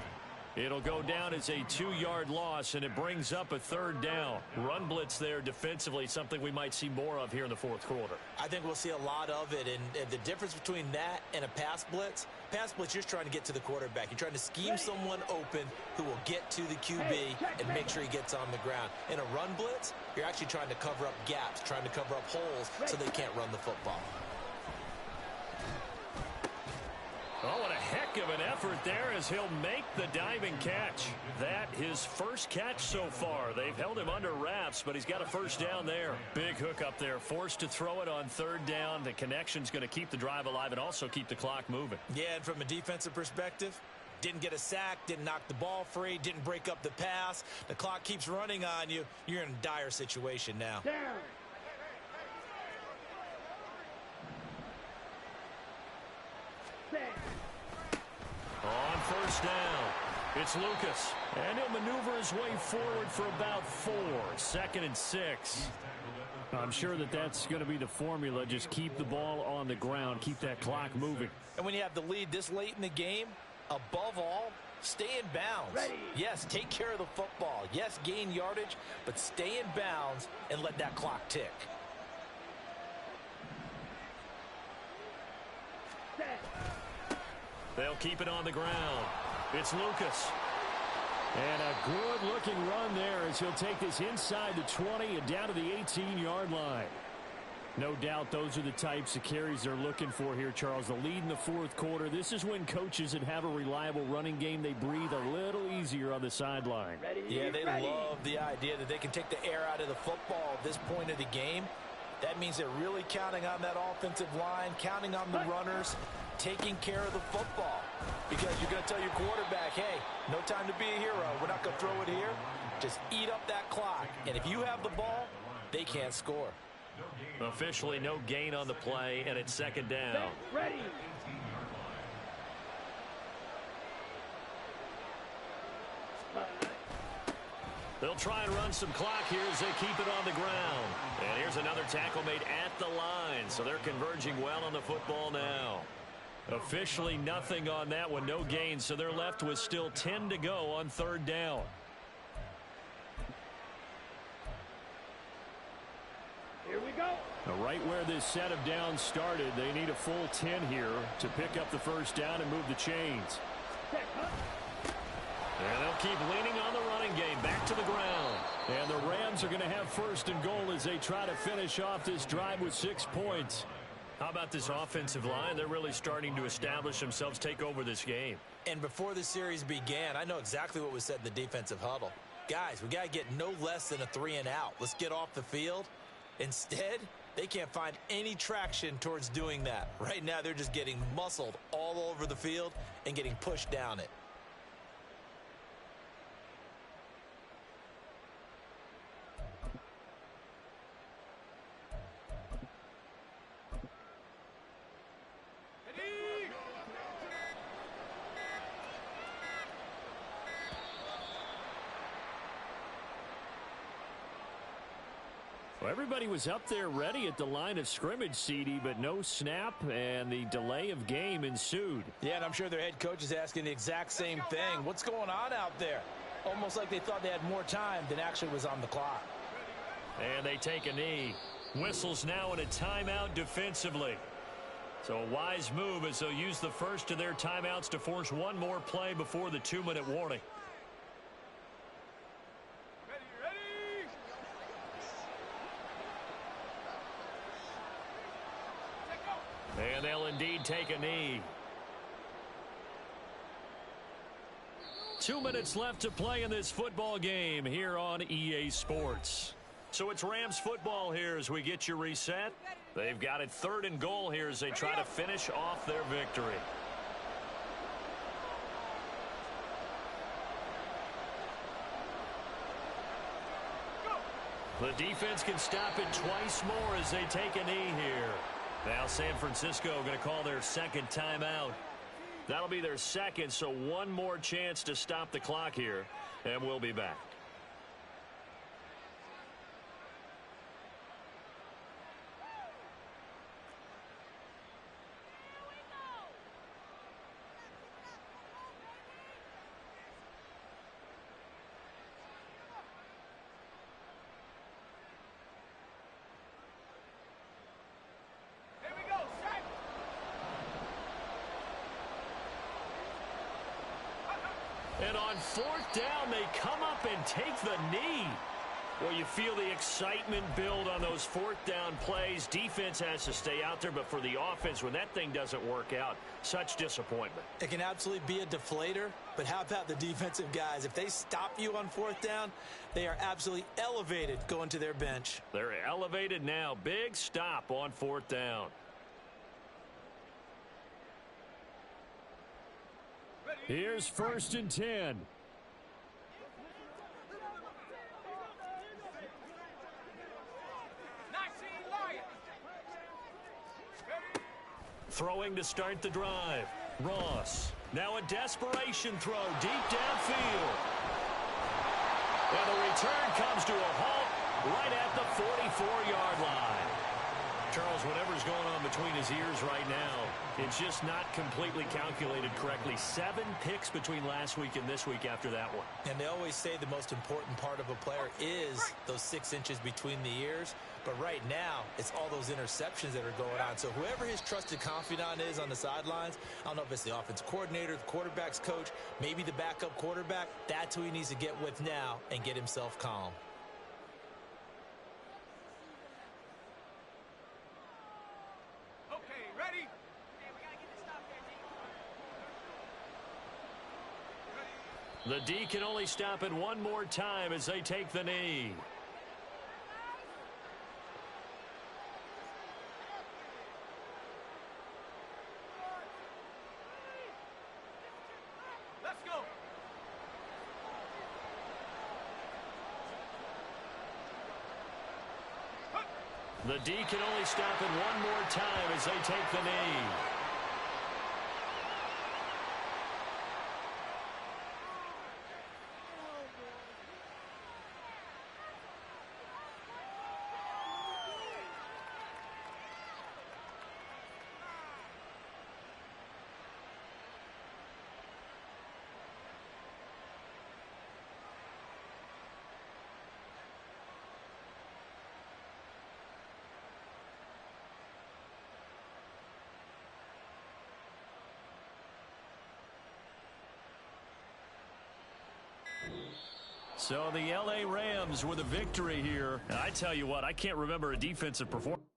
It'll go down as a 2-yard loss, and it brings up a 3rd down. Run blitz there defensively, something we might see more of here in the 4th quarter. I think we'll see a lot of it, and the difference between that and a pass blitz, you're just trying to get to the quarterback. You're trying to scheme someone open who will get to the QB and make sure he gets on the ground. In a run blitz, you're actually trying to cover up gaps, trying to cover up holes so they can't run the football. Oh, what a heck of an effort there as he'll make the diving catch. That his first catch so far. They've held him under wraps, but he's got a 1st down there. Big hook up there. Forced to throw it on 3rd down. The connection's going to keep the drive alive and also keep the clock moving. Yeah, and from a defensive perspective, didn't get a sack, didn't knock the ball free, didn't break up the pass. The clock keeps running on you. You're in a dire situation now. Down. On 1st down, it's Lucas. And he'll maneuver his way forward for about 4. 2nd and 6. I'm sure that's going to be the formula. Just keep the ball on the ground. Keep that clock moving. And when you have the lead this late in the game, above all, stay in bounds. Ready. Yes, take care of the football. Yes, gain yardage, but stay in bounds and let that clock tick. Set. They'll keep it on the ground. It's Lucas. And a good-looking run there as he'll take this inside the 20 and down to the 18-yard line. No doubt those are the types of carries they're looking for here, Charles. The lead in the fourth quarter. This is when coaches that have a reliable running game, they breathe a little easier on the sideline. Yeah, they love the idea that they can take the air out of the football at this point of the game. That means they're really counting on that offensive line, counting on the runners, taking care of the football. Because you're going to tell your quarterback, hey, no time to be a hero. We're not going to throw it here. Just eat up that clock. And if you have the ball, they can't score. Officially no gain on the play, and it's second down. Ready. They'll try and run some clock here as they keep it on the ground. And here's another tackle made at the line, so they're converging well on the football now. Officially nothing on that one, no gain, so they're left with still 10 to go on third down. Here we go. Now, right where this set of downs started, they need a full 10 here to pick up the first down and move the chains. And they'll keep leaning on the running game, back to the ground. And the Rams are going to have first and goal as they try to finish off this drive with 6 points. How about this offensive line? They're really starting to establish themselves, take over this game. And before the series began, I know exactly what was said in the defensive huddle. Guys, we got to get no less than a 3 and out. Let's get off the field. Instead, they can't find any traction towards doing that. Right now, they're just getting muscled all over the field and getting pushed down it. Well, everybody was up there ready at the line of scrimmage, CD, but no snap, and the delay of game ensued. Yeah, and I'm sure their head coach is asking the exact same thing. What's going on out there? Almost like they thought they had more time than actually was on the clock. And they take a knee. Whistles now in a timeout defensively. So a wise move as they'll use the first of their timeouts to force one more play before the 2-minute warning. And they'll indeed take a knee. 2 minutes left to play in this football game here on EA Sports. So it's Rams football here as we get you reset. They've got it 3rd and goal here as they try to finish off their victory. The defense can stop it twice more as they take a knee here. Now San Francisco going to call their second timeout. That'll be their second, so one more chance to stop the clock here, and we'll be back. And on 4th down, they come up and take the knee. Well, you feel the excitement build on those 4th down plays. Defense has to stay out there, but for the offense, when that thing doesn't work out, such disappointment. It can absolutely be a deflator, but how about the defensive guys? If they stop you on 4th down, they are absolutely elevated going to their bench. They're elevated now. Big stop on 4th down. Here's 1st and 10. Throwing to start the drive. Ross. Now a desperation throw deep downfield. And the return comes to a halt right at the 44-yard line. Charles, whatever's going on between his ears right now, it's just not completely calculated correctly. 7 picks between last week and this week after that one. And they always say the most important part of a player is those 6 inches between the ears. But right now, it's all those interceptions that are going on. So whoever his trusted confidant is on the sidelines, I don't know if it's the offense coordinator, the quarterback's coach, maybe the backup quarterback, that's who he needs to get with now and get himself calm. Okay, ready? The D can only stop it one more time as they take the knee. Let's go. The D can only stop it one more time as they take the knee. So the L.A. Rams with a victory here. And I tell you what, I can't remember a defensive performance.